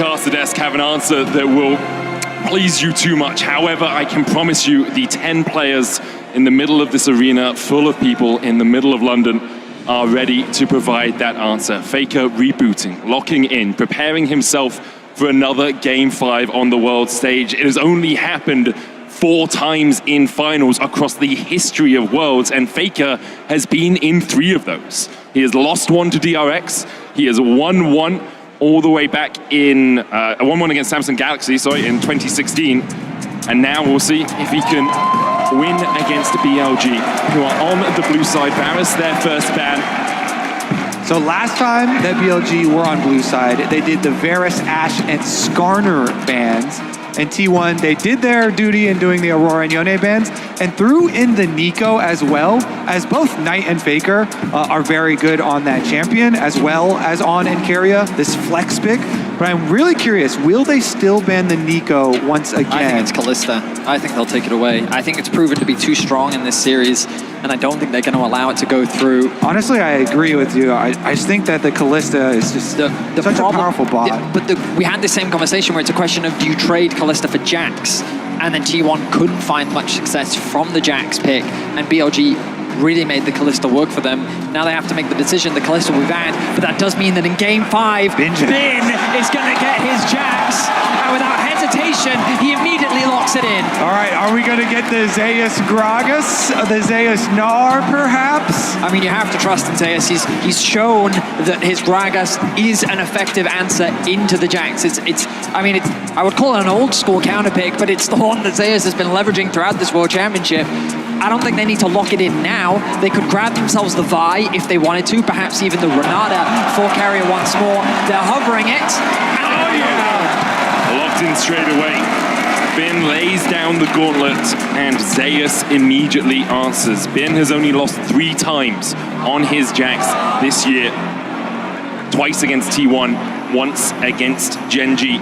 Caster Desk have an answer that will please you too much. However, I can promise you the 10 players in the middle of this arena full of people in the middle of London are ready to provide that answer. Faker rebooting, locking in, preparing himself for another Game 5 on the world stage. It has only happened 4 times in finals across the history of Worlds, and Faker has been in 3 of those. He has lost 1 to DRX, he has won 1 all the way back in, a 1-1 against Samsung Galaxy, in 2016. And now we'll see if he can win against BLG, who are on the blue side. Varus, their first ban. So last time that BLG were on blue side, they did the Varus, Ashe, and Skarner bans. And T1, they did their duty in doing the Aurora and Yone bans, and threw in the Nico as well, as both Knight and Faker are very good on that champion, as well as on Encaria, this flex pick. But I'm really curious, will they still ban the Nico once again? I think it's Kalista. I think they'll take it away. I think it's proven to be too strong in this series, and I don't think they're going to allow it to go through. Honestly, I agree with you. I just think that the Kalista is just such a powerful bot. We had the same conversation where it's a question of, do you trade Kalista for Jax? And then T1 couldn't find much success from the Jax pick, and BLG really made the Kalista work for them. Now they have to make the decision. The Kalista will be banned, but that does mean that in Game 5, Bin is going to get his Jax, and without hesitation, he immediately locks it in. All right, are we going to get the Zeus Gragas, the Zeus Gnar, perhaps? I mean, you have to trust in Zeus. He's shown that his Gragas is an effective answer into the Jax. I would call it an old school counter pick, but it's the one that Zeus has been leveraging throughout this World Championship. I don't think they need to lock it in now. They could grab themselves the Vi if they wanted to, perhaps even the Renata for carrier once more. They're hovering it. Locked in straight away. Bin lays down the gauntlet, and Zeus immediately answers. Bin has only lost 3 times on his Jax this year. Twice against T1, once against Genji.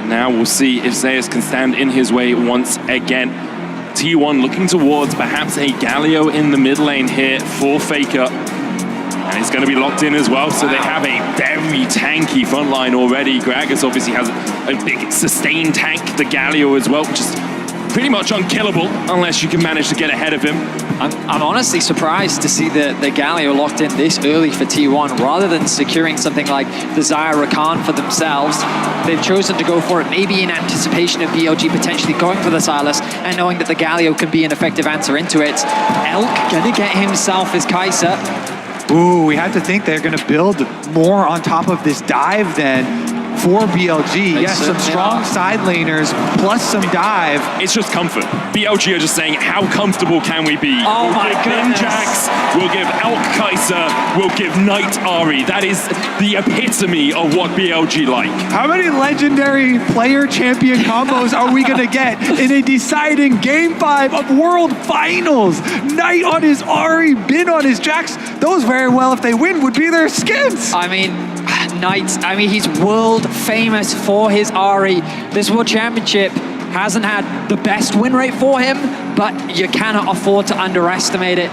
Now we'll see if Zeus can stand in his way once again. T1 looking towards perhaps a Galio in the mid lane here for Faker. And it's going to be locked in as well, so they have a very tanky front line already. Gragas obviously has a big sustained tank, the Galio as well, which is pretty much unkillable unless you can manage to get ahead of him. I'm honestly surprised to see the Galio locked in this early for T1 rather than securing something like the Xayah Rakan for themselves. They've chosen to go for it maybe in anticipation of BLG potentially going for the Sylas and knowing that the Galio can be an effective answer into it. Elk gonna get himself his Kai'Sa. Ooh, we have to think they're gonna build more on top of this dive then. For BLG, yes, some strong side laners plus some dive. It's just comfort. BLG are just saying, how comfortable can we be? Oh my goodness. Jax, we'll give Elk Kai'Sa, we'll give Knight Ahri. That is the epitome of what BLG like. How many legendary player champion combos are we gonna get in a deciding Game 5 of World Finals? Knight on his Ahri, Bin on his Jax. Those very well, if they win, would be their skins. I mean, Knight, he's world famous for his Ahri. This World Championship hasn't had the best win rate for him, but you cannot afford to underestimate it.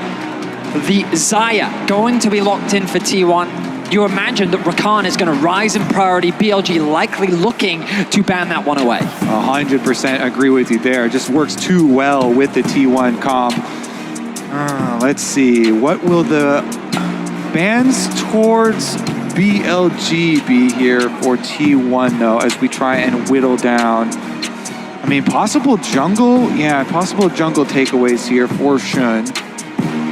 The Xayah going to be locked in for T1. You imagine that Rakan is going to rise in priority. BLG likely looking to ban that one away. 100% agree with you there. It just works too well with the T1 comp. Let's see. What will the bans towards BLG be here for T1 though, as we try and whittle down? I mean, possible jungle? Yeah, possible jungle takeaways here for Shun.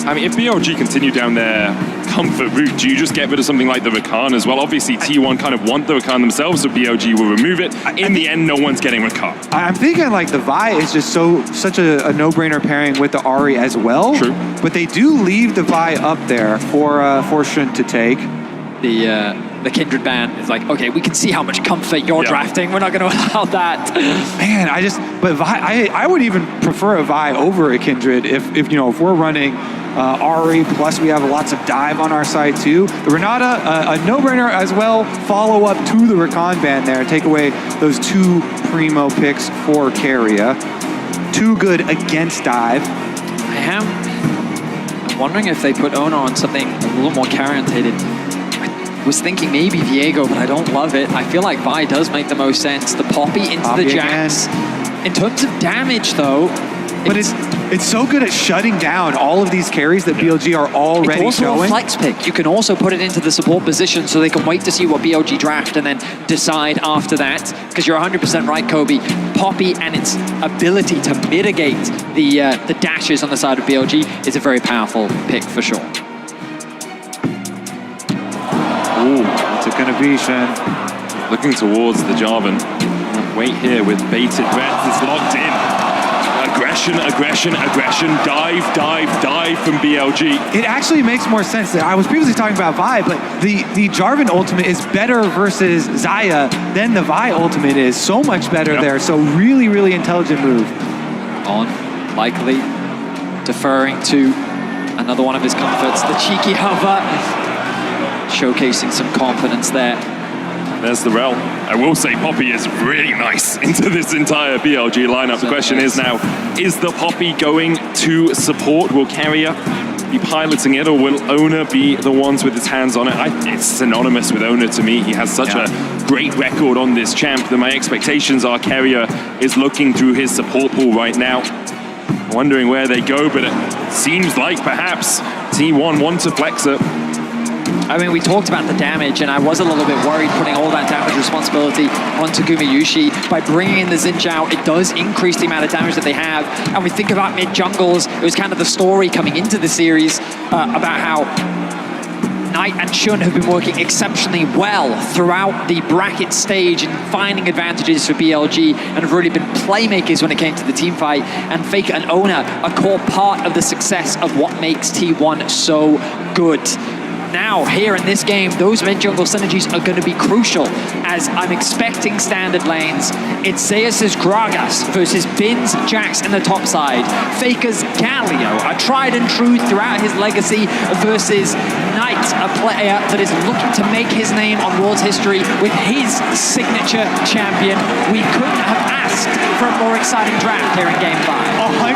I mean, if BLG continue down their comfort route, do you just get rid of something like the Rakan as well? Obviously, T1 kind of want the Rakan themselves, so BLG will remove it. In the end, no one's getting Rakan. I'm thinking like the Vi is just such a no-brainer pairing with the Ahri as well. True. But they do leave the Vi up there for Shun to take. The Kindred ban is like, okay, we can see how much comfort you're drafting. We're not going to allow that. Man, but Vi, I would even prefer a Vi over a Kindred if we're running Ahri, plus we have lots of dive on our side too. The Renata, a no-brainer as well. Follow up to the Rakan ban there. Take away those 2 primo picks for Keria. Too good against dive. I'm wondering if they put Ona on something a little more carry-orientated. was thinking maybe Viego, but I don't love it. I feel like Vi does make the most sense. The Poppy into Poppy the Jax. In terms of damage, though, but it's so good at shutting down all of these carries that BLG are already it's also showing. a flex pick. You can also put it into the support position so they can wait to see what BLG draft and then decide after that. Because you're 100% right, Kobe. Poppy and its ability to mitigate the dashes on the side of BLG is a very powerful pick for sure. Ooh, What's it gonna be, Shen? looking towards the Jarvan. Wait here with bated breath. It's locked in. Aggression, aggression, aggression. Dive, dive, dive from BLG. It actually makes more sense. I was previously talking about Vi, but the Jarvan ultimate is better versus Xayah than the Vi ultimate is. So much better there. So really, really intelligent move. On, likely, deferring to another one of his comforts, the cheeky hover. Showcasing some confidence there. There's the Rel. I will say Poppy is really nice into this entire BLG lineup. The question is now, is the Poppy going to support? Will Carrier be piloting it, or will Owner be the ones with his hands on it? It's synonymous with Owner to me. He has such a great record on this champ that my expectations are Carrier is looking through his support pool right now, wondering where they go, but it seems like perhaps T1 want to flex it. I mean, we talked about the damage, and I was a little bit worried putting all that damage responsibility onto Gumayusi. By bringing in the Xin Zhao, it does increase the amount of damage that they have. And we think about mid-jungles, it was kind of the story coming into the series about how Knight and Shun have been working exceptionally well throughout the bracket stage and finding advantages for BLG, and have really been playmakers when it came to the team fight. And Faker and Owner, a core part of the success of what makes T1 so good. Now, here in this game, those mid-jungle synergies are going to be crucial, as I'm expecting standard lanes. It's Zeus' Gragas versus Bin's Jax in the top side. Faker's Galio, a tried and true throughout his legacy, versus Knight, a player that is looking to make his name on World's history with his signature champion. We couldn't have asked for a more exciting draft here in Game 5.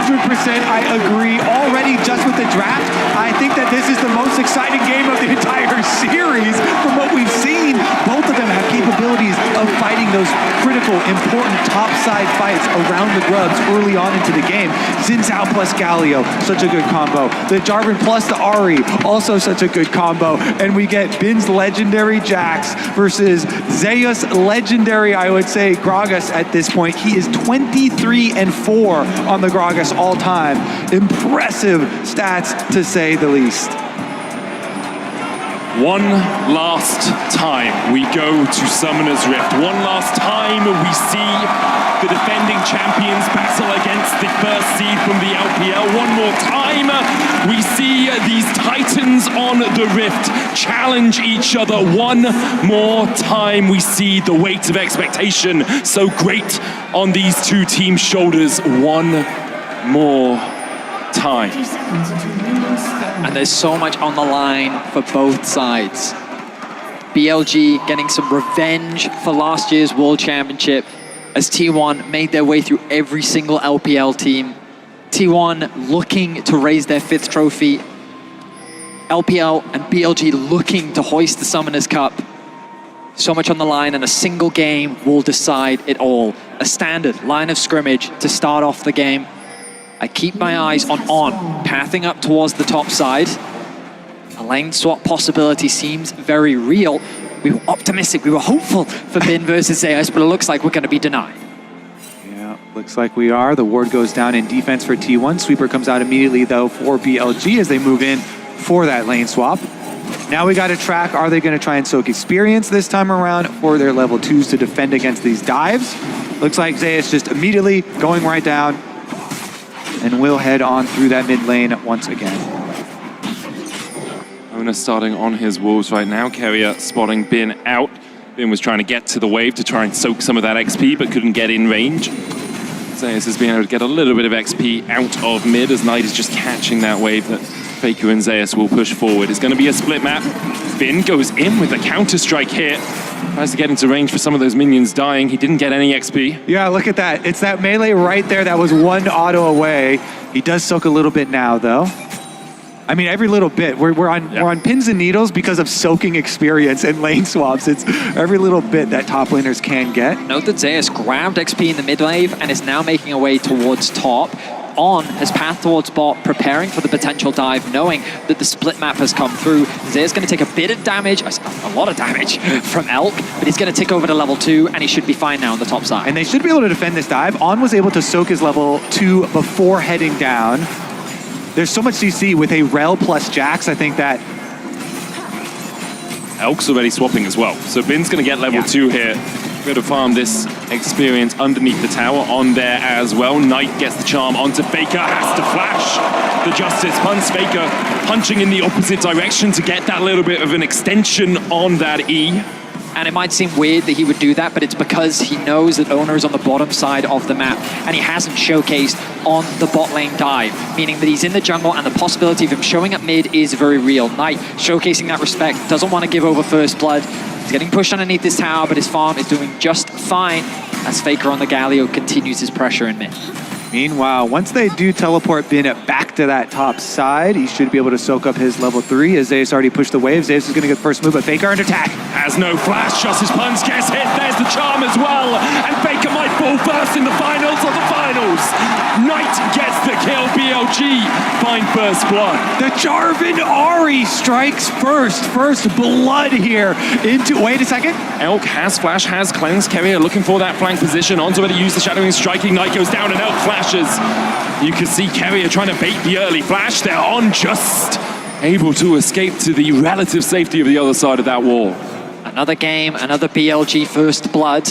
100% I agree. Already just with the draft, I think that this is the most exciting game of the entire series from what we've seen. Both of them have capabilities of fighting those critical, important top-side fights around the grubs early on into the game. Xin Zhao plus Galio, such a good combo. The Jarvan plus the Ahri, also such a good combo. And we get Bin's legendary Jax versus Zeus legendary, I would say, Gragas at this point. He is 23-4 on the Gragas all time. Impressive stats, to say the least. One last time we go to Summoner's Rift. One last time we see the defending champions battle against the first seed from the LPL. One more time we see these titans on the Rift challenge each other. One more time we see the weight of expectation so great on these two teams' shoulders. One more time. And there's so much on the line for both sides. BLG getting some revenge for last year's World Championship as T1 made their way through every single LPL team. T1 looking to raise their 5th trophy. LPL and BLG looking to hoist the Summoners Cup. So much on the line, and a single game will decide it all. A standard line of scrimmage to start off the game. I keep my eyes on pathing up towards the top side. A lane swap possibility seems very real. We were optimistic, we were hopeful for Bin versus Zeus, but it looks like we're going to be denied. Yeah, looks like we are. The ward goes down in defense for T1. Sweeper comes out immediately, though, for BLG as they move in for that lane swap. Now we got to track, are they going to try and soak experience this time around for their level 2s to defend against these dives? Looks like Zeus just immediately going right down, and we'll head on through that mid lane once again. Owner starting on his wolves right now. Carrier spotting Bin out. Bin was trying to get to the wave to try and soak some of that XP, but couldn't get in range. Zeus has been able to get a little bit of XP out of mid as Knight is just catching that wave that Faker and Zeus will push forward. It's going to be a split map. Bin goes in with a counter-strike here. Tries to get into range for some of those minions dying. He didn't get any XP. Yeah, look at that. It's that melee right there that was one auto away. He does soak a little bit now, though. I mean, every little bit. We're on pins and needles because of soaking experience and lane swaps. It's every little bit that top laners can get. Note that Zeus grabbed XP in the mid wave and is now making a way towards top. On has path towards bot, preparing for the potential dive, knowing that the split map has come through. Zeus going to take a bit of damage, a lot of damage from Elk, but he's going to tick over to level 2, and he should be fine now on the top side. And they should be able to defend this dive. On was able to soak his level 2 before heading down. There's so much CC with a Rel plus Jax. I think that Elk's already swapping as well. So Bin's going to get level 2 here. Going to farm this experience underneath the tower on there as well. Knight gets the charm onto Faker, has to flash the Justice punch. Faker punching in the opposite direction to get that little bit of an extension on that E. And it might seem weird that he would do that, but it's because he knows that Owner is on the bottom side of the map, and he hasn't showcased on the bot lane dive, meaning that he's in the jungle, and the possibility of him showing up mid is very real. Knight showcasing that respect, doesn't want to give over first blood. He's getting pushed underneath this tower, but his farm is doing just fine as Faker on the Galio continues his pressure in mid. Meanwhile, once they do teleport Bin back to that top side, he should be able to soak up his level 3 as Zeus already pushed the wave. Zeus is going to get the first move, but Faker under attack. Has no flash, Justice punch gets hit, there's the charm as well, and Faker might fall first in the finals of the finals. Knight gets the kill, BLG find first blood. The Jarvan Ari strikes first blood here into, wait a second. Elk has flash, has cleanse, Keria looking for that flank position, onto where to use the shadowing striking, Knight goes down and Elk flashes. You can see Keria trying to bait the early flash, they're on just able to escape to the relative safety of the other side of that wall. Another game, another BLG first blood.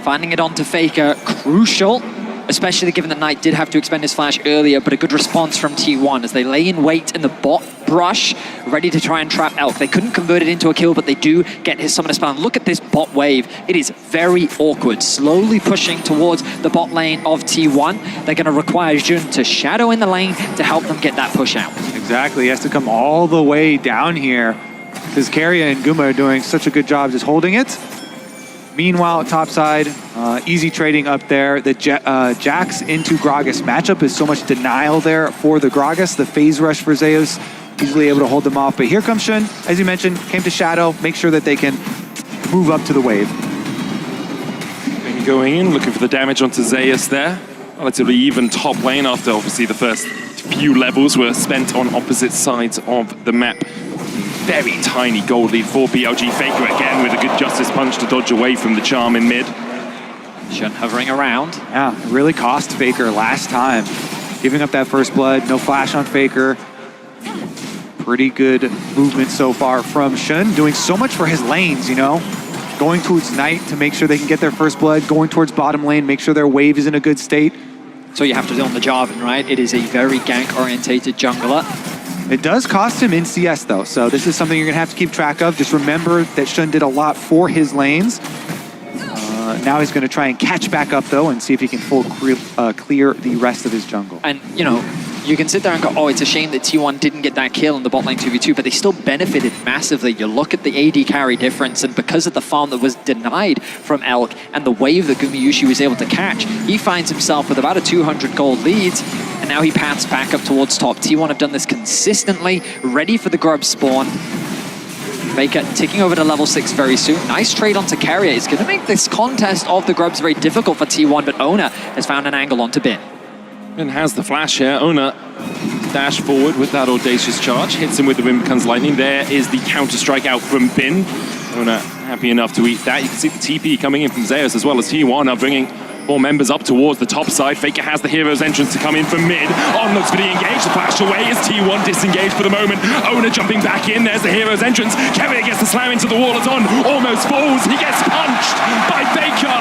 Finding it onto Faker, crucial, especially given that Knight did have to expend his flash earlier, but a good response from T1 as they lay in wait in the bot brush, ready to try and trap Elk. They couldn't convert it into a kill, but they do get his summoner spell. And look at this bot wave. It is very awkward, slowly pushing towards the bot lane of T1. They're going to require Jun to shadow in the lane to help them get that push out. Exactly, he has to come all the way down here because Keria and Guma are doing such a good job just holding it. Meanwhile, topside, easy trading up there. The Jax into Gragas matchup is so much denial there for the Gragas. The phase rush for Zeus, easily able to hold them off. But here comes Shun, as you mentioned, came to shadow, make sure that they can move up to the wave. Maybe going in, looking for the damage onto Zeus there. Relatively even top lane after obviously the first few levels were spent on opposite sides of the map. Very tiny gold lead for BLG. Faker again with a good Justice punch to dodge away from the charm in mid. Shun hovering around. Yeah, it really cost Faker last time. Giving up that first blood, no flash on Faker. Pretty good movement so far from Shun, doing so much for his lanes, you know? Going towards Knight to make sure they can get their first blood, going towards bottom lane, make sure their wave is in a good state. So you have to do on the Jarvan, right? It is a very gank-orientated jungler. It does cost him in CS though, so this is something you're gonna have to keep track of. Just remember that Shun did a lot for his lanes. Now he's gonna try and catch back up though and see if he can full clear the rest of his jungle. And, you know, you can sit there and go, oh, it's a shame that T1 didn't get that kill in the bot lane 2v2, but they still benefited massively. You look at the AD carry difference, and because of the farm that was denied from Elk and the wave that Gumayushi was able to catch, he finds himself with about a 200 gold lead, and now he paths back up towards top. T1 have done this consistently, ready for the grub spawn. Faker ticking over to level 6 very soon. Nice trade onto Keria. It's going to make this contest of the grubs very difficult for T1, but Ona has found an angle onto Bin. Bin has the flash here. Ona dash forward with that audacious charge. Hits him with the Wind Becomes Lightning. There is the counter strike out from Bin. Ona happy enough to eat that. You can see the TP coming in from Zeus as well as T1 are bringing more members up towards the top side. Faker has the hero's entrance to come in from mid. On looks for the engage. The flash away is T1 disengaged for the moment. Ona jumping back in. There's the hero's entrance. Keria gets the slam into the wall. It's on. Almost falls. He gets punched by Faker.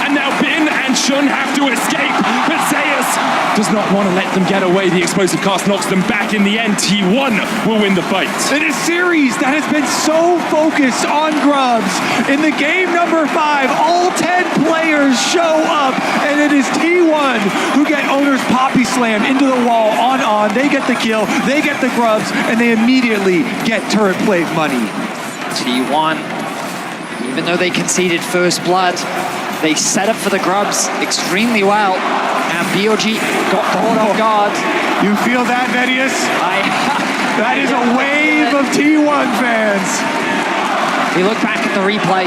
And now Bin and Shun have to escape. But Zeus does not want to let them get away. The explosive cast knocks them back in the end. T1 will win the fight. In a series that has been so focused on grubs, in the game number 5, all 10 players show up, and it is T1 who get Owner's Poppy Slam into the wall on. They get the kill, they get the grubs, and they immediately get turret plate money. T1, even though they conceded first blood, they set up for the grubs extremely well, and BLG got caught off guard. You feel that, Vedius? That is a wave of T1 fans. We look back at the replay.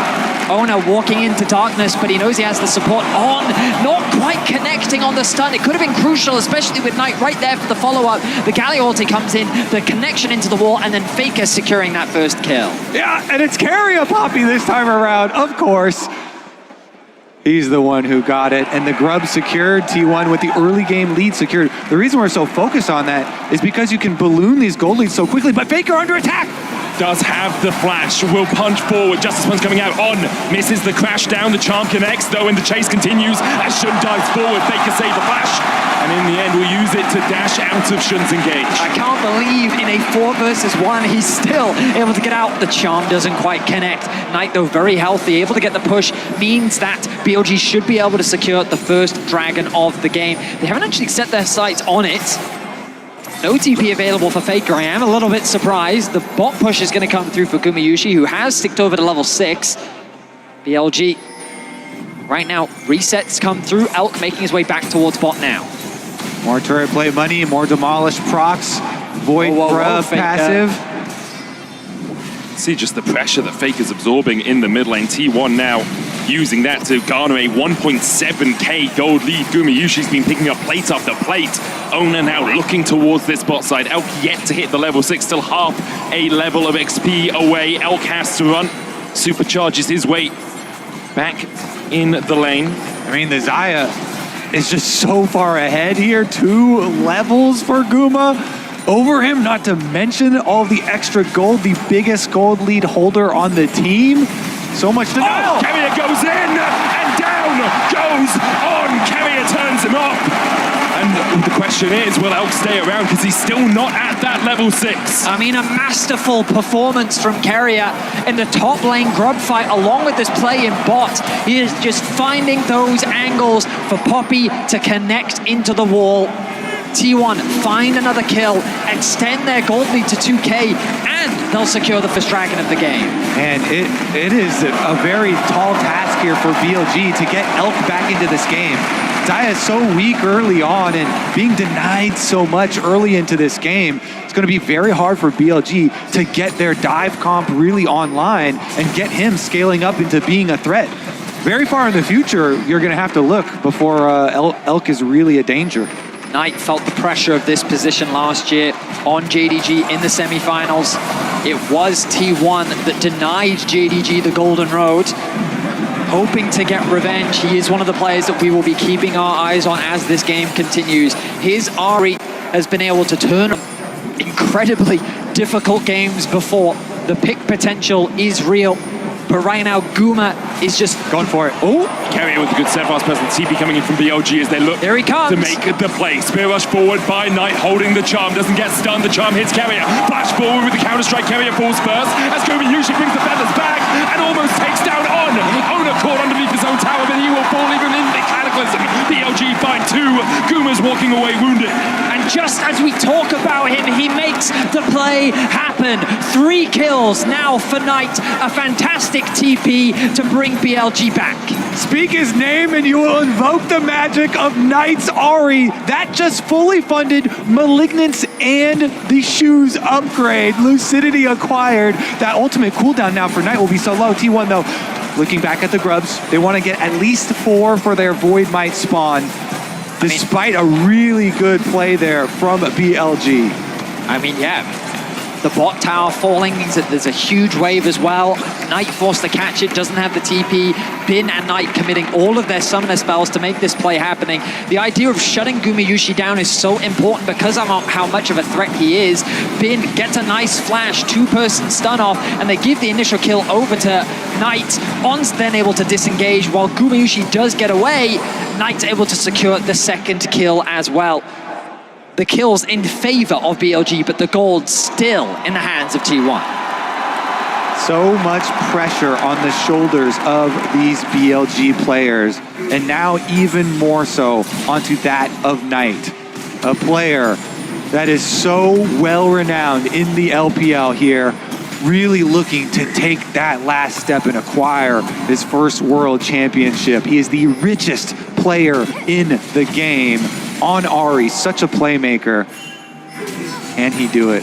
Ona walking into darkness, but he knows he has the support on. Not quite connecting on the stun. It could have been crucial, especially with Knight right there for the follow-up. The Galio ulti comes in, the connection into the wall, and then Faker securing that first kill. Yeah, and it's Carrier Poppy this time around, of course. He's the one who got it, and the Grub secured, T1 with the early game lead secured. The reason we're so focused on that is because you can balloon these gold leads so quickly, but Faker under attack! Does have the flash, will punch forward, Justice One's coming out on, misses the crash down, the charm connects though, and the chase continues as Shun dives forward, Faker save the flash, and in the end will use it to dash out of Shun's engage. I can't believe in a 4 versus 1, he's still able to get out. The charm doesn't quite connect. Knight though very healthy, able to get the push, means that BLG should be able to secure the first dragon of the game. They haven't actually set their sights on it. No TP available for Faker. I am a little bit surprised. The bot push is going to come through for Gumayushi, who has sticked over to level 6. BLG, right now, resets come through. Elk making his way back towards bot now. More turret play money, more demolished procs, Void Grub passive. See just the pressure that Faker's absorbing in the mid lane. T1 now using that to garner a 1.7k gold lead. Gumayushi's been picking up plate after plate. Ona now looking towards this bot side. Elk yet to hit the level 6, still half a level of XP away. Elk has to run, supercharges his way back in the lane. I mean, the Xayah is just so far ahead here. 2 levels for Guma over him, not to mention all the extra gold, the biggest gold lead holder on the team. So much to know. Oh, Carrier goes in and down goes on. Carrier turns him off. And the question is, will Elk stay around? Because he's still not at that level 6. I mean, a masterful performance from Carrier in the top lane grub fight, along with this play in bot. He is just finding those angles for Poppy to connect into the wall. T1 find another kill, extend their gold lead to 2k, and they'll secure the first dragon of the game. And it is a very tall task here for BLG to get Elk back into this game. Xayah is so weak early on and being denied so much early into this game. It's going to be very hard for BLG to get their dive comp really online and get him scaling up into being a threat. Very far in the future, you're going to have to look before Elk is really a danger. Knight felt the pressure of this position last year on JDG in the semifinals. It was T1 that denied JDG the Golden Road. Hoping to get revenge, he is one of the players that we will be keeping our eyes on as this game continues. His Ahri has been able to turn incredibly difficult games before. The pick potential is real. But right now, Guma is just going for it. Oh, Carrier with a good set fast person. TP coming in from BLG as they look there he comes. to make the play. Spear rush forward by Knight, holding the charm. Doesn't get stunned. The charm hits Carrier. Flash forward with the counter strike. Carrier falls first as Gumayushi brings the feathers back and almost takes down on. Ona caught underneath his own tower, but he will fall even in the cataclysm. BLG find 2. Guma's walking away wounded. And just as we talk about him, he makes the play happen. 3 kills now for Knight. A fantastic TP to bring BLG back. Speak his name and you will invoke the magic of Knight's Ahri. That just fully funded Malignance and the shoes upgrade. Lucidity acquired. That ultimate cooldown now for Knight will be so low. T1 though, looking back at the grubs, they want to get at least 4 for their Void Might spawn. Despite a really good play there from BLG. I mean, yeah. The bot tower falling means that there's a huge wave as well. Knight forced to catch it, doesn't have the TP. Bin and Knight committing all of their summoner spells to make this play happening. The idea of shutting Gumayushi down is so important because of how much of a threat he is. Bin gets a nice flash, 2-person stun off, and they give the initial kill over to Knight. On's then able to disengage while Gumayushi does get away. Knight's able to secure the second kill as well. The kills in favor of BLG, but the gold still in the hands of T1. So much pressure on the shoulders of these BLG players, and now even more so onto that of Knight, a player that is so well-renowned in the LPL here, really looking to take that last step and acquire his first world championship. He is the richest player in the game on Ahri, such a playmaker. Can he do it?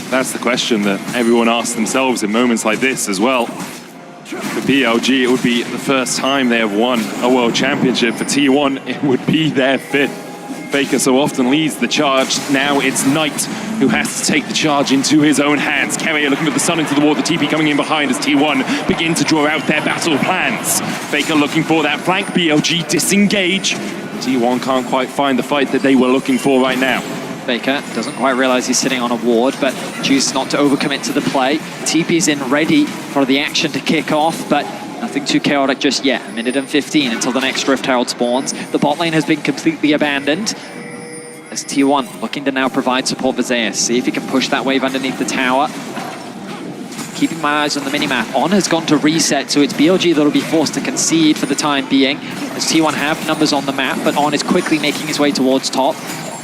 That's the question that everyone asks themselves in moments like this as well. For BLG, it would be the first time they have won a world championship. For T1, it would be their 5th. Faker so often leads the charge. Now it's Knight who has to take the charge into his own hands. Carrier looking at the sun into the wall, the TP coming in behind as T1 begin to draw out their battle plans. Faker looking for that flank, BLG disengage. T1 can't quite find the fight that they were looking for right now. Faker doesn't quite realize he's sitting on a ward, but chooses not to overcommit to the play. TP's in ready for the action to kick off, but nothing too chaotic just yet. 1:15 until the next Rift Herald spawns. The bot lane has been completely abandoned. As T1 looking to now provide support for Zeus. See if he can push that wave underneath the tower. Keeping my eyes on the minimap. On has gone to reset, so it's BLG that'll be forced to concede for the time being. As T1 have numbers on the map, but On is quickly making his way towards top.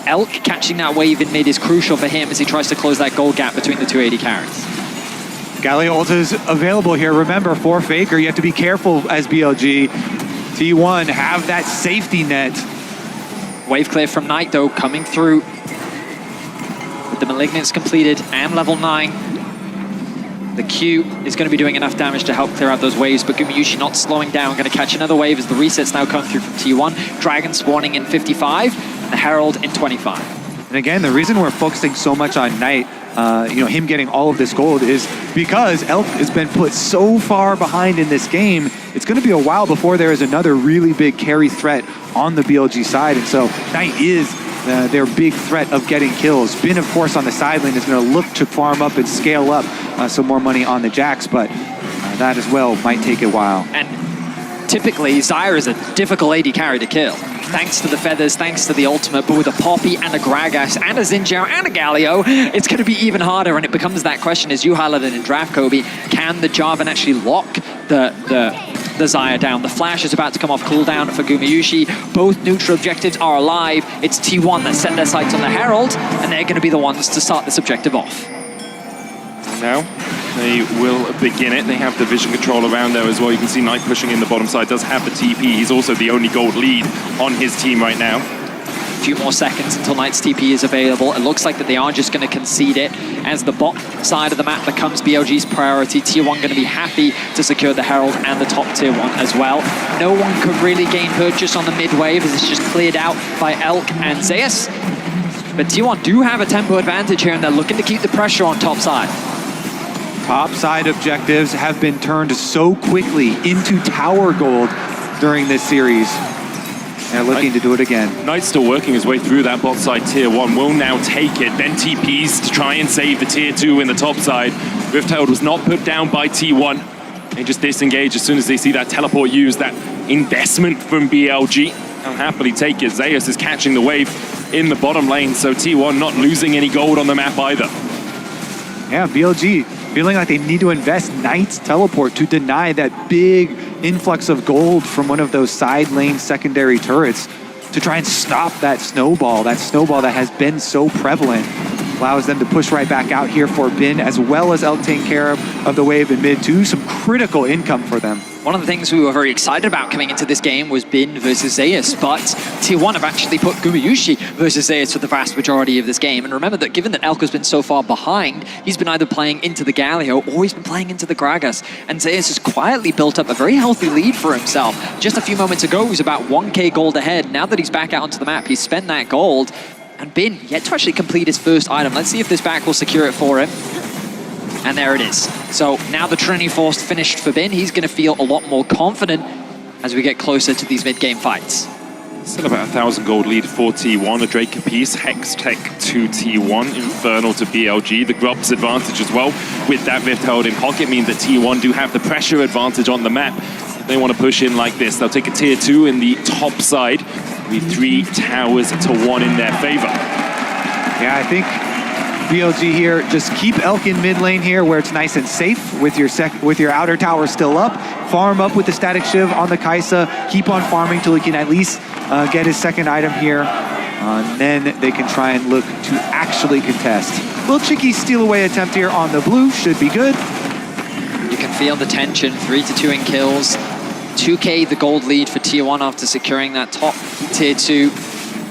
Elk catching that wave in mid is crucial for him as he tries to close that gold gap between the two AD carries. Galio ult is available here. Remember, for Faker, you have to be careful as BLG. T1 have that safety net. Wave clear from Knight, though, coming through with the Malignance completed and level 9. The Q is going to be doing enough damage to help clear out those waves, but Gumayusi not slowing down, going to catch another wave as the resets now come through from T1. Dragon spawning in 55, the Herald in 25. And again, the reason we're focusing so much on Knight, him getting all of this gold, is because Elk has been put so far behind in this game. It's going to be a while before there is another really big carry threat on the BLG side, and so Knight is their big threat of getting kills. Bin, of course, on the side lane is going to look to farm up and scale up some more money on the Jax, but that as well might take a while. And typically, Zyra is a difficult AD carry to kill. Thanks to the feathers, thanks to the ultimate, but with a Poppy and a Gragas and a Xin Zhao and a Galio, it's going to be even harder, and it becomes that question, as you highlighted in Draft, Kobe, can the Jarvan actually lock the Zyra down? The flash is about to come off cooldown for Gumayusi. Both neutral objectives are alive. It's T1 that set their sights on the Herald, and they're going to be the ones to start this objective off. Now they will begin it. They have the vision control around there as well. You can see Knight pushing in the bottom side, does have the TP. He's also the only gold lead on his team right now. A few more seconds until Knight's TP is available. It looks like that they are just going to concede it as the bot side of the map becomes BLG's priority. Tier 1 going to be happy to secure the Herald and the top tier 1 as well. No one could really gain purchase on the mid wave as it's just cleared out by Elk and Zeus. But Tier 1 do have a tempo advantage here, and they're looking to keep the pressure on top side. Top side objectives have been turned so quickly into tower gold during this series. They're looking to do it again. Knight's still working his way through that bot side. Tier 1 will now take it, then TPs to try and save the Tier 2 in the top side. Rift Herald was not put down by T1. They just disengage as soon as they see that teleport used, that investment from BLG. They'll happily take it. Zeus is catching the wave in the bottom lane, so T1 not losing any gold on the map either. Yeah, BLG feeling like they need to invest Knight's teleport to deny that big influx of gold from one of those side lane secondary turrets to try and stop that snowball that has been so prevalent. Allows them to push right back out here for Bin, as well as Elk taking care of the wave in mid too. Some critical income for them. One of the things we were very excited about coming into this game was Bin versus Zeus, but Tier 1 have actually put Gumayusi versus Zeus for the vast majority of this game. And remember that given that Elk has been so far behind, he's been either playing into the Galio or he's been playing into the Gragas. And Zeus has quietly built up a very healthy lead for himself. Just a few moments ago, he was about 1k gold ahead. Now that he's back out onto the map, he's spent that gold. And Bin yet to actually complete his first item. Let's see if this back will secure it for him. And there it is. So now the Trinity Force finished for Bin. He's going to feel a lot more confident as we get closer to these mid-game fights. Still about 1,000 gold lead for T1. A Drake Capice, Hex Tech to T1, Infernal to BLG. The Grub's advantage as well with that Rift Herald in pocket means that T1 do have the pressure advantage on the map. If they want to push in like this, they'll take a Tier 2 in the top side with 3 towers to 1 in their favor. Yeah, I think BLG here, just keep Elk in mid lane here where it's nice and safe with your outer tower still up. Farm up with the Static Shiv on the Kai'Sa. Keep on farming till he can at least get his second item here. Then they can try and look to actually contest. Little cheeky steal away attempt here on the blue. Should be good. You can feel the tension. 3-2 in kills. 2k the gold lead for Tier 1 after securing that top Tier 2.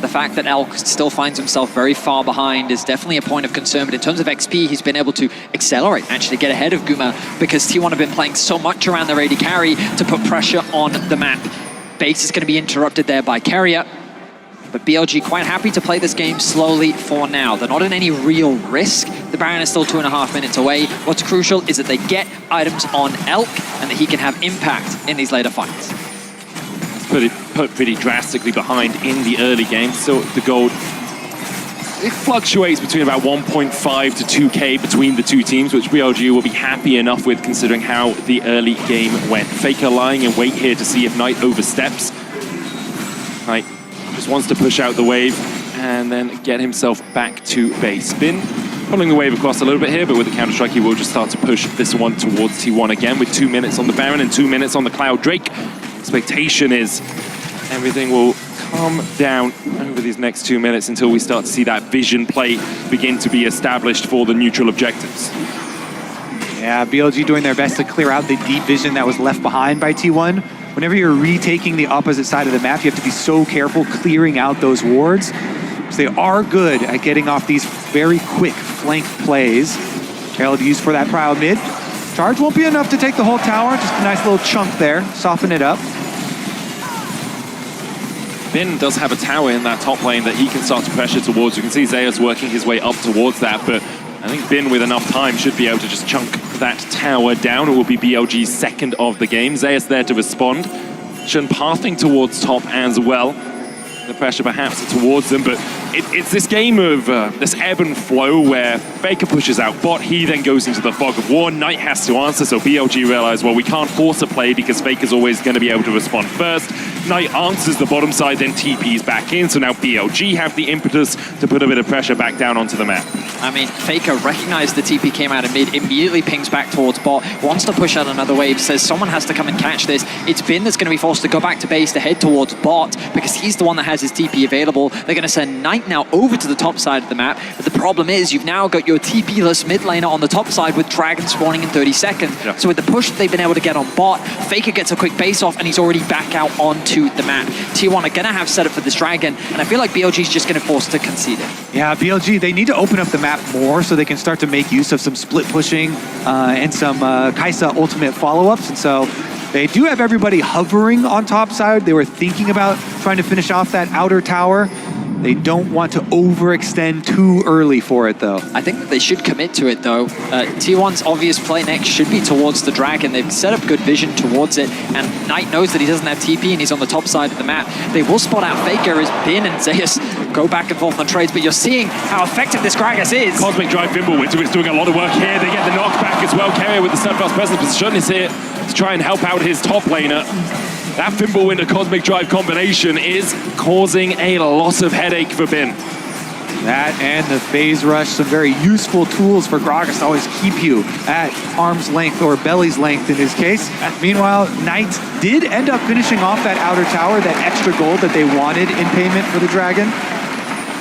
The fact that Elk still finds himself very far behind is definitely a point of concern, but in terms of XP, he's been able to accelerate, actually get ahead of Guma, because T1 have been playing so much around their AD carry to put pressure on the map. Base is going to be interrupted there by Carrier, but BLG quite happy to play this game slowly for now. They're not in any real risk. The Baron is still 2.5 minutes away. What's crucial is that they get items on Elk and that he can have impact in these later fights. Put pretty drastically behind in the early game, so the gold, it fluctuates between about 1.5 to 2k between the two teams, which BLG will be happy enough with considering how the early game went. Faker lying in wait here to see if Knight oversteps. Knight just wants to push out the wave and then get himself back to base. Bin pulling the wave across a little bit here, but with the counter-strike, he will just start to push this one towards T1 again with 2 minutes on the Baron and 2 minutes on the Cloud Drake. Expectation is everything will calm down over these next 2 minutes until we start to see that vision play begin to be established for the neutral objectives. Yeah, BLG doing their best to clear out the deep vision that was left behind by T1. Whenever you're retaking the opposite side of the map, you have to be so careful clearing out those wards. So they are good at getting off these very quick flank plays. Herald used for that prow mid. Charge won't be enough to take the whole tower, just a nice little chunk there, soften it up. Bin does have a tower in that top lane that he can start to pressure towards. You can see Zeus working his way up towards that, but I think Bin with enough time should be able to just chunk that tower down. It will be BLG's second of the game. Zeus there to respond. Shen pathing towards top as well. The pressure perhaps towards them, but it's this game of this ebb and flow where Faker pushes out bot, he then goes into the fog of war, Knight has to answer, so BLG realize, well, we can't force a play because Faker's always going to be able to respond first. Knight answers the bottom side, then TP's back in, so now BLG have the impetus to put a bit of pressure back down onto the map. I mean, Faker recognized the TP came out of mid, immediately pings back towards bot, wants to push out another wave, says someone has to come and catch this. It's Bin that's going to be forced to go back to base to head towards bot because he's the one that has his TP available. They're going to send Knight now over to the top side of the map, but the problem is you've now got your TP-less mid laner on the top side with Dragon spawning in 30 seconds. Yeah. So with the push they've been able to get on bot, Faker gets a quick base off and he's already back out onto the map. T1 are going to have set up for this Dragon, and I feel like BLG's just going to force to concede it. Yeah, BLG, they need to open up the map more so they can start to make use of some split pushing and some Kai'Sa ultimate follow-ups. And so they do have everybody hovering on top side. They were thinking about trying to finish off that outer tower. They don't want to overextend too early for it, though. I think that they should commit to it, though. T1's obvious play next should be towards the Dragon. They've set up good vision towards it, and Knight knows that he doesn't have TP and he's on the top side of the map. They will spot out Faker as Bin and Zeus go back and forth on trades, but you're seeing how effective this Gragas is. Cosmic Drive Fimbulwinter is doing a lot of work here. They get the knockback as well. Carrier with the steadfast presence position is here to try and help out his top laner. That Fimbulwinter Cosmic Drive combination is causing a lot of headache for Bin. That and the phase rush, some very useful tools for Gragas to always keep you at arm's length or belly's length in his case. Meanwhile, Knight did end up finishing off that outer tower, that extra gold that they wanted in payment for the Dragon.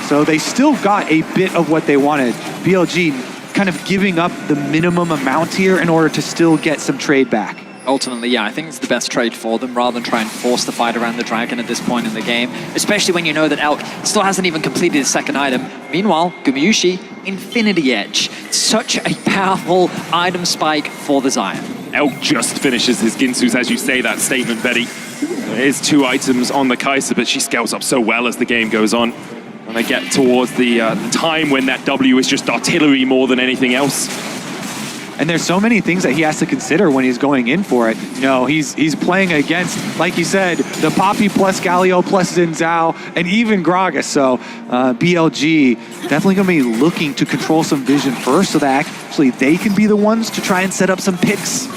So they still got a bit of what they wanted. BLG kind of giving up the minimum amount here in order to still get some trade back. Ultimately, yeah, I think it's the best trade for them rather than try and force the fight around the Dragon at this point in the game, especially when you know that Elk still hasn't even completed his second item. Meanwhile, Gumayushi, Infinity Edge. Such a powerful item spike for the Zion. Elk just finishes his Ginsu's, as you say that statement, Betty. There is 2 items on the Kai'Sa, but she scales up so well as the game goes on. And they get towards the time when that W is just artillery more than anything else. And there's so many things that he has to consider when he's going in for it. You know, he's playing against, like you said, the Poppy plus Galio plus Xin Zhao and even Gragas. So BLG definitely going to be looking to control some vision first so that actually they can be the ones to try and set up some picks.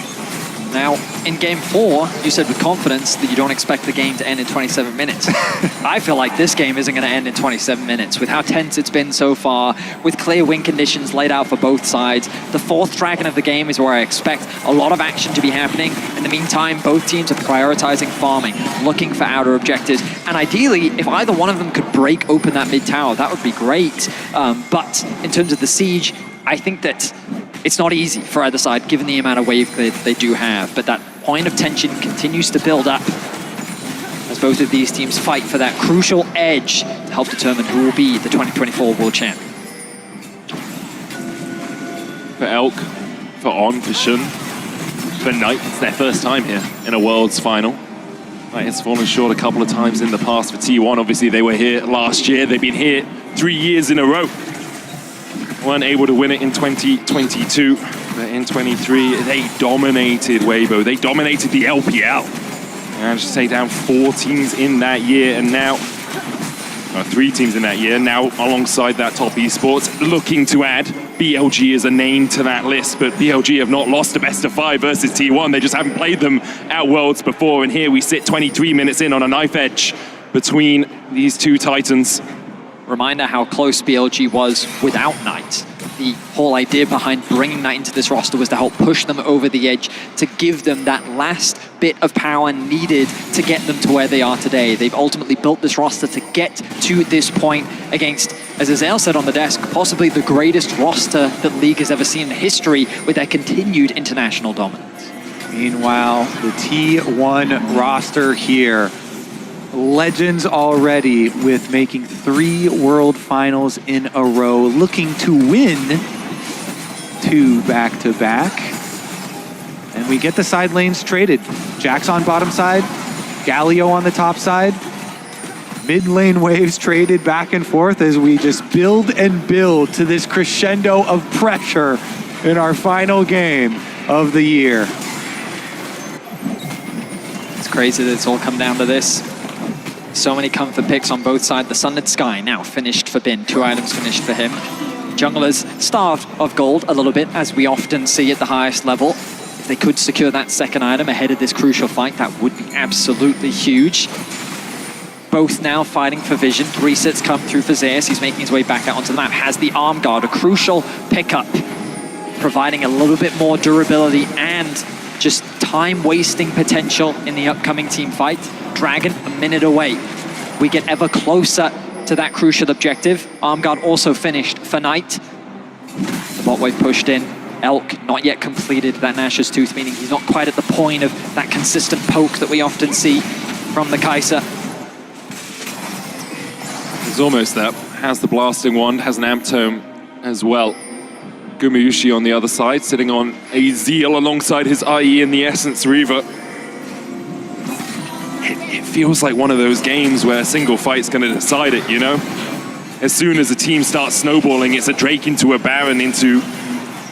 Now, in game 4, you said with confidence that you don't expect the game to end in 27 minutes. I feel like this game isn't going to end in 27 minutes. With how tense it's been so far, with clear win conditions laid out for both sides, the 4th Dragon of the game is where I expect a lot of action to be happening. In the meantime, both teams are prioritizing farming, looking for outer objectives, and ideally, if either one of them could break open that mid tower, that would be great. But in terms of the siege, I think that it's not easy for either side, given the amount of wave they do have, but that point of tension continues to build up as both of these teams fight for that crucial edge to help determine who will be the 2024 world champion. For Elk, for On, for Shun, for Knight, it's their first time here in a Worlds final. Knight has fallen short a couple of times in the past for T1. Obviously, they were here last year. They've been here 3 years in a row. Weren't able to win it in 2022, but in 23, they dominated Weibo. They dominated the LPL. Managed to take down 4 teams in that year, and now, 3 teams in that year, now alongside that top esports, looking to add BLG as a name to that list, but BLG have not lost a best of 5 versus T1. They just haven't played them at Worlds before, and here we sit 23 minutes in on a knife edge between these two titans. Reminder how close BLG was without Knight. The whole idea behind bringing Knight into this roster was to help push them over the edge, to give them that last bit of power needed to get them to where they are today. They've ultimately built this roster to get to this point against, as Azael said on the desk, possibly the greatest roster that League has ever seen in history with their continued international dominance. Meanwhile, the T1 roster here. Legends already with making 3 world finals in a row, looking to win 2 back-to-back. And we get the side lanes traded. Jax on bottom side, Galio on the top side. Mid lane waves traded back and forth as we just build and build to this crescendo of pressure in our final game of the year. It's crazy that it's all come down to this. So many comfort picks on both sides. The Sunlit Sky now finished for Bin. 2 items finished for him. Junglers starved of gold a little bit, as we often see at the highest level. If they could secure that second item ahead of this crucial fight, that would be absolutely huge. Both now fighting for vision. Resets come through for Zeus. He's making his way back out onto the map. Has the arm guard, a crucial pickup, providing a little bit more durability and just time-wasting potential in the upcoming team fight. Dragon a minute away. We get ever closer to that crucial objective. Arm guard also finished for Knight. The bot wave pushed in. Elk not yet completed that Nash's Tooth, meaning he's not quite at the point of that consistent poke that we often see from the Kai'Sa. He's almost there. Has the blasting wand, has an amp tome as well. Gumayushi on the other side, sitting on a Zeal alongside his IE in the Essence Reaver. It feels like one of those games where a single fight's going to decide it, you know? As soon as a team starts snowballing, it's a Drake into a Baron, into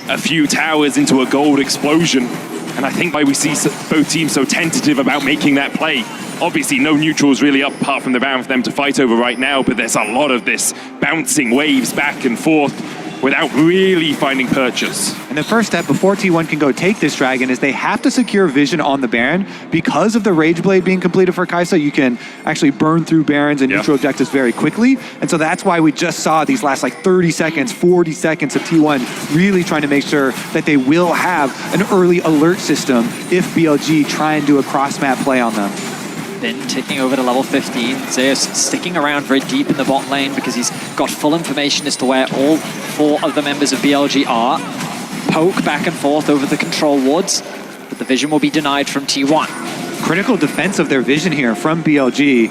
a few towers, into a gold explosion. And I think why we see both teams so tentative about making that play. Obviously, no neutrals really up apart from the Baron for them to fight over right now, but there's a lot of this bouncing waves back and forth without really finding purchase. And the first step before T1 can go take this dragon is they have to secure vision on the Baron. Because of the Rage Blade being completed for Kai'Sa, you can actually burn through Barons and neutral objectives very quickly. And so that's why we just saw these last like 30 seconds, 40 seconds of T1 really trying to make sure that they will have an early alert system if BLG try and do a cross-map play on them. Bin ticking over to level 15. Zeus sticking around very deep in the bot lane because he's got full information as to where all 4 of the members of BLG are. Poke back and forth over the control wards, but the vision will be denied from T1. Critical defense of their vision here from BLG.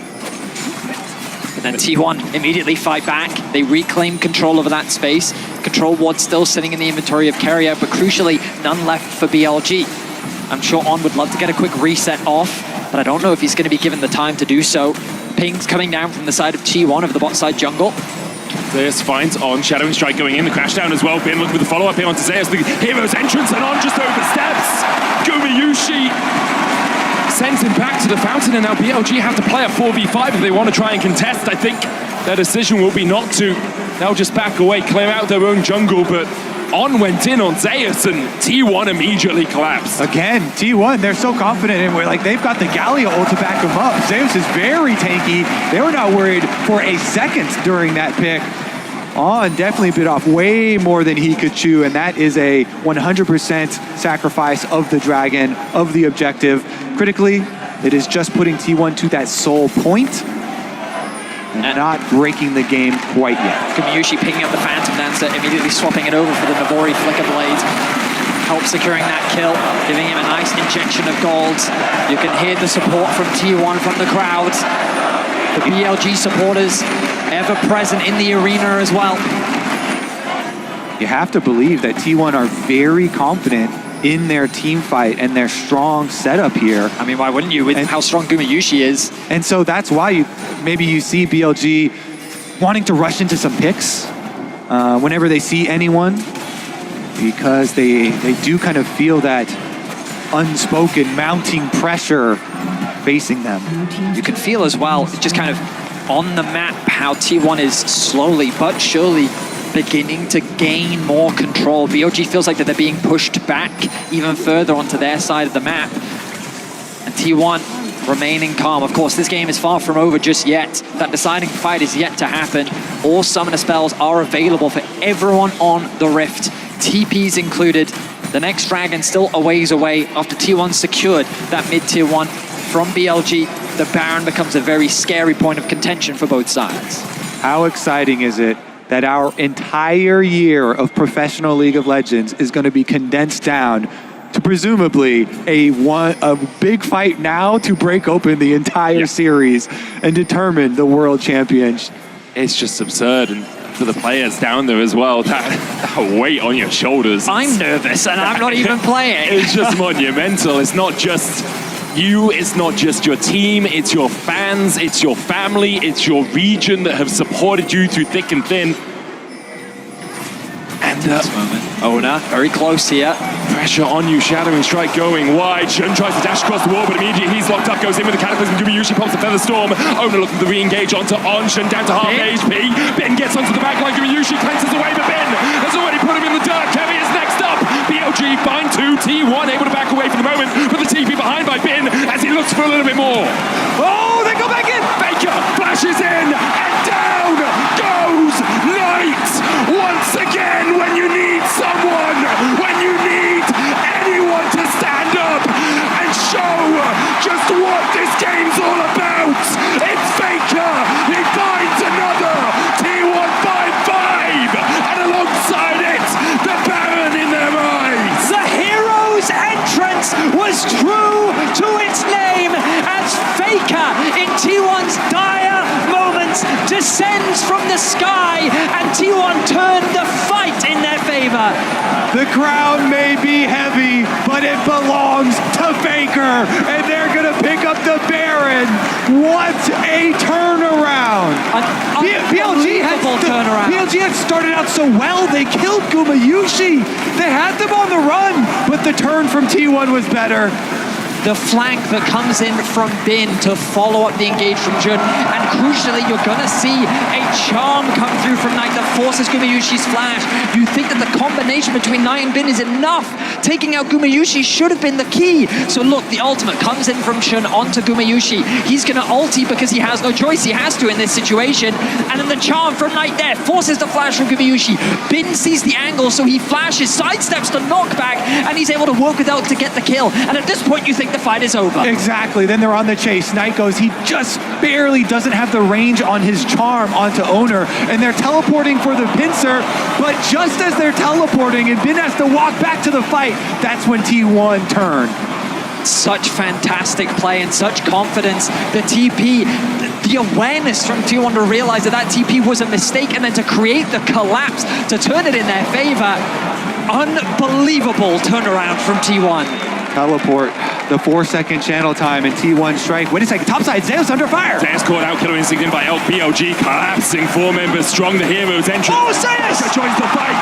And then T1 immediately fight back. They reclaim control over that space. Control ward still sitting in the inventory of Carrier, but crucially, none left for BLG. I'm sure On would love to get a quick reset off, but I don't know if he's going to be given the time to do so. Pings coming down from the side of T1 of the bot side jungle. Zeus finds On, Shadowing Strike going in, the crash down as well. Bin looking for the follow-up here onto Zeus, the hero's entrance, and On just oversteps. Gumayushi sends him back to the fountain, and now BLG have to play a 4v5 if they want to try and contest. I think their decision will be not to. They'll just back away, clear out their own jungle, but On went in on Zeus and T1 immediately collapsed. Again, T1, they're so confident and we're like, they've got the Galio ult to back them up. Zeus is very tanky. They were not worried for a second during that pick. On definitely bit off way more than he could chew, and that is a 100% sacrifice of the dragon, of the objective. Critically, it is just putting T1 to that soul point and not breaking the game quite yet. Gumayushi picking up the Phantom Dancer, immediately swapping it over for the Navori Flicker Blade. help securing that kill, giving him a nice injection of gold. You can hear the support from T1 from the crowd. The BLG supporters ever present in the arena as well. You have to believe that T1 are very confident in their team fight and their strong setup here. I mean, why wouldn't you with how strong Gumayusi is? And so that's why maybe you see BLG wanting to rush into some picks whenever they see anyone, because they do kind of feel that unspoken mounting pressure facing them. You can feel as well, just kind of on the map, how T1 is slowly but surely beginning to gain more control. BLG feels like that they're being pushed back even further onto their side of the map. And T1 remaining calm. Of course, this game is far from over just yet. That deciding fight is yet to happen. All summoner spells are available for everyone on the Rift, TPs included. The next dragon still a ways away after T1 secured that mid-tier 1 from BLG. The Baron becomes a very scary point of contention for both sides. How exciting is it that our entire year of professional League of Legends is going to be condensed down to presumably a big fight now to break open the entire series and determine the world champion. It's just absurd, and for the players down there as well, that weight on your shoulders. I'm nervous, and I'm not even playing. It's just monumental. It's not just you, it's not just your team, it's your fans, it's your family, it's your region that have supported you through thick and thin. And this moment, Ona, very close here. Pressure on you, Shadowing Strike going wide. Shun tries to dash across the wall, but immediately he's locked up, goes in with the Cataclysm. Gumayusi pops the Feather Storm. Ona looking to re-engage onto Shun down to half HP. Ben gets onto the backline, Gumayusi cleanses away, but Ben has already put him in the dirt. Kevin is next up. BLG find 2, T1 able to back away for the moment, but the TP behind by Ben as he looks for a little bit more. Oh, they go back in! Faker flashes in, and down goes Knight once again when you need someone, when you need anyone to stand up and show just what this game's all about. It's Faker, he finds another, T1 find 5, and alongside it, the Baron in their eyes. The hero's entrance was true to its name as Faker in T1's dire moments descends from the sky, and T1 turned the fight in their favor. The crown may be heavy, but it belongs to Faker, and they're gonna pick up the Baron. What a turnaround! BLG had started out so well. They killed Gumayusi. They had them on the run, but the turn from T1 was better. The flank that comes in from Bin to follow up the engage from Jun, and crucially, you're gonna see a charm come through from Knight that forces Gumayusi's flash. You think that the combination between Knight and Bin is enough. Taking out Gumayusi should have been the key. So look, the ultimate comes in from Shun onto Gumayusi. He's gonna ulti because he has no choice. He has to in this situation. And then the charm from Knight there forces the flash from Gumayusi. Bin sees the angle, so he flashes, sidesteps the knockback, and he's able to work with Elk to get the kill. And at this point, you think the fight is over. Exactly, then they're on the chase. Knight goes, he just barely doesn't have the range on his charm onto Owner, and they're teleporting for the pincer, but just as they're teleporting and Bin has to walk back to the fight, that's when T1 turned. Such fantastic play and such confidence. The TP, the awareness from T1 to realize that that TP was a mistake, and then to create the collapse to turn it in their favor. Unbelievable turnaround from T1. Teleport, the 4-second channel time, and T1 strike. Wait a second, topside, Zeus under fire! Zeus caught out, killer instinct in by Elk. BLG collapsing, 4 members strong, the hero's entrance. Oh, Zeus! Joins the fight.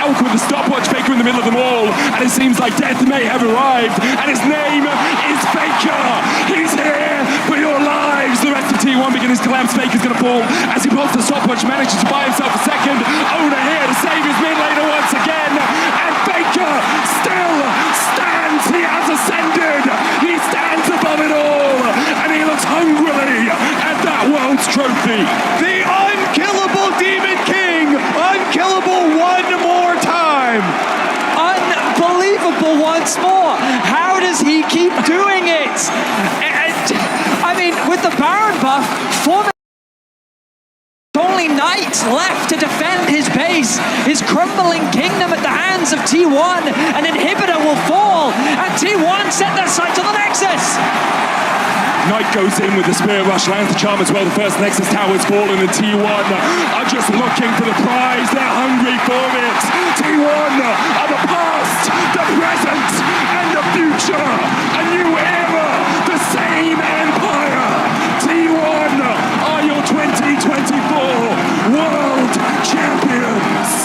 Elk with the stopwatch, Faker in the middle of them all, and it seems like death may have arrived, and his name is Faker! He's here for your lives! The rest of T1 begin his collapse. Faker's gonna fall as he pulls the stopwatch, manages to buy himself a second. Owner here to save his mid laner once again, and Faker still stands. He has ascended. He stands above it all, and he looks hungrily at that world's trophy. The unkillable Demon King, unkillable one more time. Unbelievable once more. How does he keep doing it? I mean, with the Baron buff, only only knight left to defend his base, his crumbling kingdom at the hands of T1. An inhibitor will fall, and T1 set their sights on the Nexus. Knight goes in with the Spirit Rush, lands the charm as well. The first Nexus tower's fallen, and T1 are just looking for the prize. They're hungry for it. T1 are the past, the present, and the future. A new era, the same empire. T1 are your 2024 World Champions.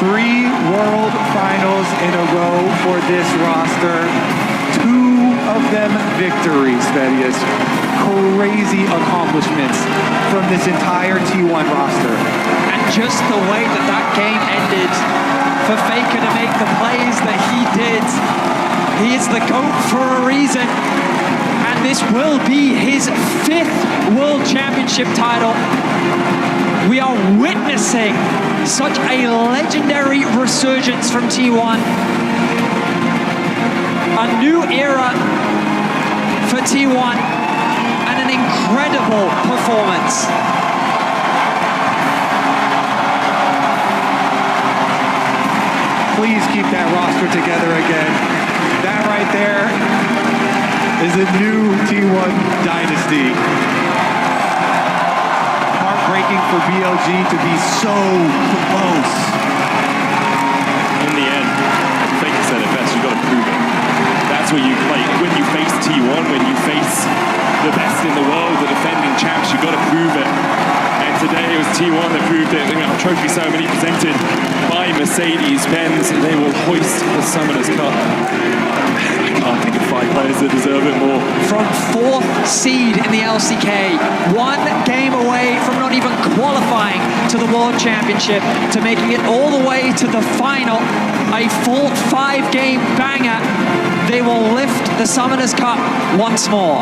3 World Finals in a row for this roster. 2 of them victories, Thaddeus. Crazy accomplishments from this entire T1 roster. And just the way that that game ended, for Faker to make the plays that he did, he is the GOAT for a reason. And this will be his 5th World Championship title. We are witnessing such a legendary resurgence from T1. A new era for T1 and an incredible performance. Please keep that roster together again. That right there is a new T1 dynasty. Heartbreaking for BLG to be so close. In the end, Faker said it best, you've got to prove it. That's where you play. When you face T1, when you face the best in the world, the defending champs, you've got to prove it. And today it was T1 that proved it. You know, trophy ceremony presented by Mercedes-Benz. They will hoist the Summoners Cup. I can't think of 5 players that deserve it more. From 4th seed in the LCK, 1 game away from not even qualifying to the World Championship, to making it all the way to the final, a full 5-game banger. They will lift the Summoners Cup once more.